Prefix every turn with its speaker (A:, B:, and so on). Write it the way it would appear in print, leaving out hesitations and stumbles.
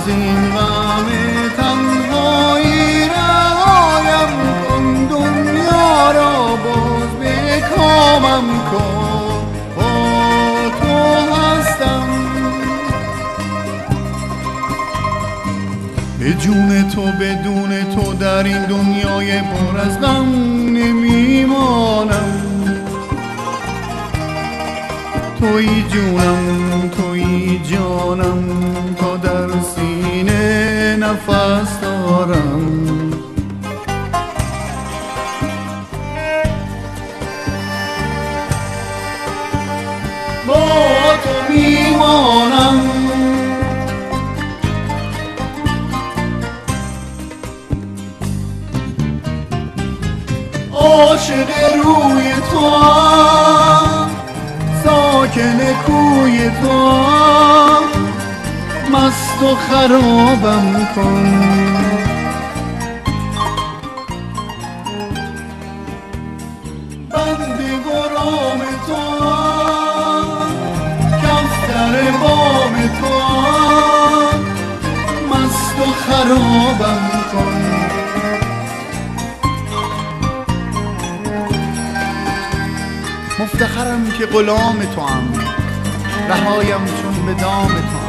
A: این غم تنهایی رهایم کن، دنیا را باز به کامم کن، با تو هستم. به جون تو بدون تو در این دنیای پر از غم نمیمانم. تویی جونم تویی جانم، تا در سینه نفس دارم. با تو میمانم. عاشق روی تو، ساکن کوی تو، مست و خرابم کن. بند غرام تو، کفتر بام تو، مست و خرابم کن. مفتخرم که غلام تو ام، رهایم چون به دام تو.